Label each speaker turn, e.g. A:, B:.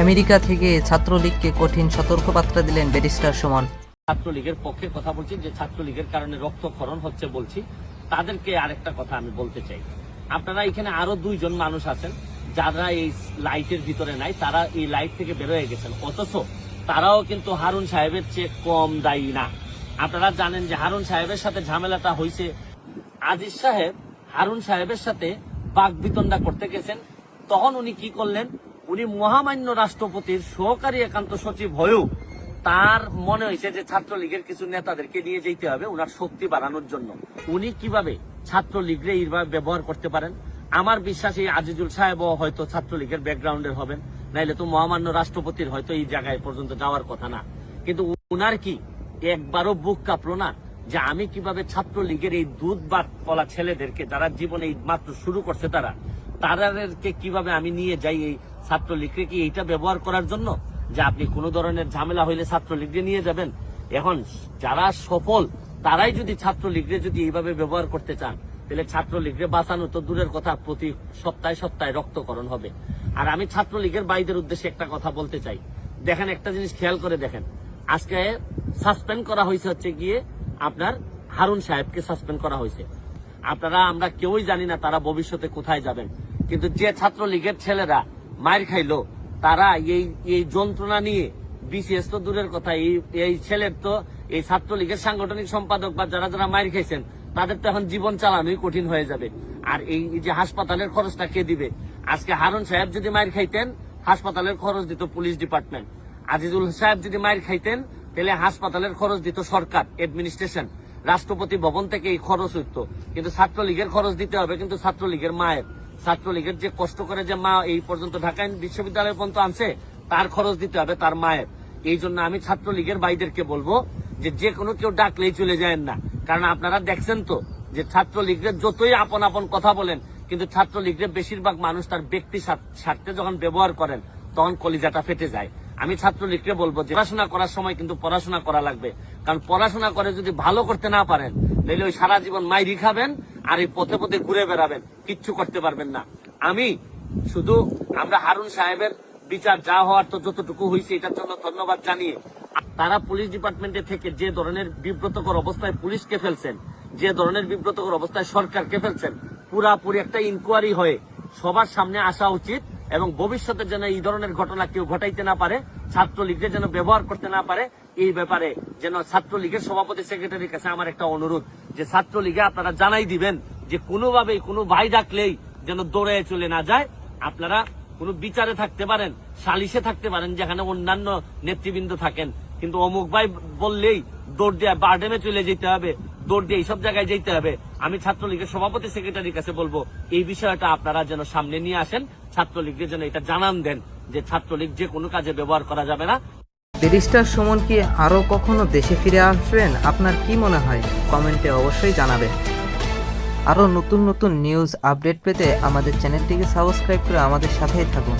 A: America থেকে ছাত্রলীগকে কঠিন সতর্কবার্তা দিলেন ব্যারিস্টার সুমন।
B: ছাত্রলীগের পক্ষে কথা বলছি, যে ছাত্রলীগের কারণে রক্তক্ষরণ হচ্ছে বলছি, তাদেরকে আরেকটা কথা আমি বলতে চাই। আপনারা এখানে আরো দুইজন মানুষ আছেন যারা এই লাইটের ভিতরে নাই, তারা এই লাইট থেকে বেরোয় গেছেন, অথচ তারাও কিন্তু হারুন সাহেবের চেয়ে কম দায়ী না। আপনারা জানেন যে হারুন সাহেবের সাথে ঝামেলাটা হয়েছে, আজিজ সাহেব হারুন সাহেবের সাথে বাকবিতণ্ডা করতে গেছেন। তখন উনি কি করলেন, উনি মহামান্য রাষ্ট্রপতির সহকারী একান্ত সচিব হয়েও তার মনে হয়েছে যে ছাত্রলীগের কিছু নেতাদেরকে নিয়ে যেতে হবে ওনার শক্তি বাড়ানোর জন্য। উনি কিভাবে ছাত্রলীগরে এইভাবে ব্যবহার করতে পারেন? আমার বিশ্বাস এই আজিজুল সাহেবও হয়তো ছাত্রলীগের ব্যাকগ্রাউন্ডের হবেন, নাইলে তো মহামান্য রাষ্ট্রপতির হয়তো এই জায়গায় পর্যন্ত যাওয়ার কথা না। কিন্তু উনার কি একবারও বুক কাঁপলো না যে আমি কিভাবে ছাত্রলীগের এই দুধ বাত পলা ছেলেদেরকে, যারা জীবনে এই মাত্র শুরু করছে, তাদেরকে কিভাবে আমি নিয়ে যাই এই ছাত্রলীগকে কি এইটা ব্যবহার করার জন্য, যে আপনি কোনো ধরনের ঝামেলা হইলে ছাত্রলীগকে নিয়ে যাবেন? এখন যারা সফল তারাই যদি ছাত্রলীগকে যদি এইভাবে ব্যবহার করতে চান, তাহলে ছাত্রলীগকে বাঁচানো তো দূরের কথা, প্রতি সপ্তাহে সপ্তাহে রক্তকরণ হবে। আর আমি ছাত্রলীগের ভাইদের উদ্দেশ্যে একটা কথা বলতে চাই, দেখেন একটা জিনিস খেয়াল করে দেখেন, আজকে সাসপেন্ড করা হয়েছে হচ্ছে গিয়ে আপনার হারুন সাহেবকে সাসপেন্ড করা হয়েছে। আপনারা আমরা কেউই জানি না তারা ভবিষ্যতে কোথায় যাবেন, কিন্তু যে ছাত্রলীগের ছেলেরা মার খাইলো, তারা এই যন্ত্রণা নিয়ে বিসিএস তো দূরের কথা, এই ছেলের তো এই ছাত্রলীগের সাংগঠনিক সম্পাদক বা যারা যারা মার খাইছেন তাদের তো এখন জীবন চালানোই কঠিন হয়ে যাবে। আর এই যে হাসপাতালের খরচটা কে দিবে? আজকে হারুন সাহেব যদি মার খাইতেন, হাসপাতালের খরচ দিত পুলিশ ডিপার্টমেন্ট। আজিজুল সাহেব যদি মার খাইতেন, তাহলে হাসপাতালের খরচ দিত সরকার, অ্যাডমিনিস্ট্রেশন, রাষ্ট্রপতি ভবন থেকে এই খরচ হইতো। কিন্তু ছাত্রলীগের খরচ দিতে হবে কিন্তু ছাত্রলীগের মায়ের, ছাত্রলীগের যে কষ্ট করে যে মা এই পর্যন্ত ঢাকা বিশ্ববিদ্যালয় পর্যন্ত আনছে, তার খরচ দিতে হবে তার মায়ের। এই জন্য আমি ছাত্রলীগের ভাইদেরকে বলবো যে কোনো কেউ ডাকলেই চলে যায় না, কারণ আপনারা দেখছেন তো যে ছাত্রলীগের যতই আপন আপন কথা বলেন, কিন্তু ছাত্রলীগের বেশিরভাগ মানুষ তার ব্যক্তি স্বার্থে যখন ব্যবহার করেন তখন কলিজাটা ফেটে যায়। আমি ছাত্রলীগকে বলবো যে পড়াশোনা করার সময় কিন্তু পড়াশোনা করা লাগবে, কারণ পড়াশোনা করে যদি ভালো করতে না পারেন, তাহলে ওই সারা জীবন মাইরি খাবেন আর এই পথে পথে ঘুরে বেড়াবেন, কিচ্ছু করতে পারবেন না। আমি শুধু আমরা হারুন সাহেবের বিচার যা হওয়ার তো যতটুকু হয়েছে এটার জন্য ধন্যবাদ জানিয়ে, তারা পুলিশ ডিপার্টমেন্টে থেকে যে ধরনের বিব্রতকর অবস্থায় পুলিশকে ফেলছেন, যে ধরনের বিব্রতকর অবস্থায় সরকারকে ফেলছেন, পুরাপুরি একটা ইনকোয়ারি হয়ে সবার সামনে আসা উচিত এবং ভবিষ্যতে যেন এই ধরনের ঘটনা কেউ ঘটাইতে না পারে, ছাত্রলীগকে যেন ব্যবহার করতে না পারে। এই ব্যাপারে যেন ছাত্রলীগের সভাপতি সেক্রেটারির কাছে আমার একটা অনুরোধ, যে ছাত্রলীগে আপনারা জানাই দিবেন যে কোনোভাবেই কোনো ভাই ডাকলেই যেন দৌড়ে চলে না যায়। আপনারা কোনো বিচারে থাকতে পারেন, সালিশে থাকতে পারেন, যেখানে অন্যান্য নেতৃবৃন্দ থাকেন, কিন্তু অমুক ভাই বললেই দৌড় দিয়ে বারডেমে চলে যেতে হবে, দৌড় দিয়ে এইসব জায়গায় যেতে হবে। আমি ছাত্রলীগের সভাপতি সেক্রেটারির কাছে বলবো এই বিষয়টা আপনারা যেন সামনে নিয়ে আসেন, ছাত্রলীগকে যেন এটা জানান দেন যে ছাত্রলীগ যে কোনো কাজে ব্যবহার করা যাবে না।
A: ব্যারিস্টার সুমন কি আরো কখনো দেশে ফিরে আসবেন? আপনার কি মনে হয়? কমেন্টে অবশ্যই জানাবেন। আরো নতুন নতুন নিউজ আপডেট পেতে আমাদের চ্যানেলটিকে সাবস্ক্রাইব করে আমাদের সাথেই থাকুন।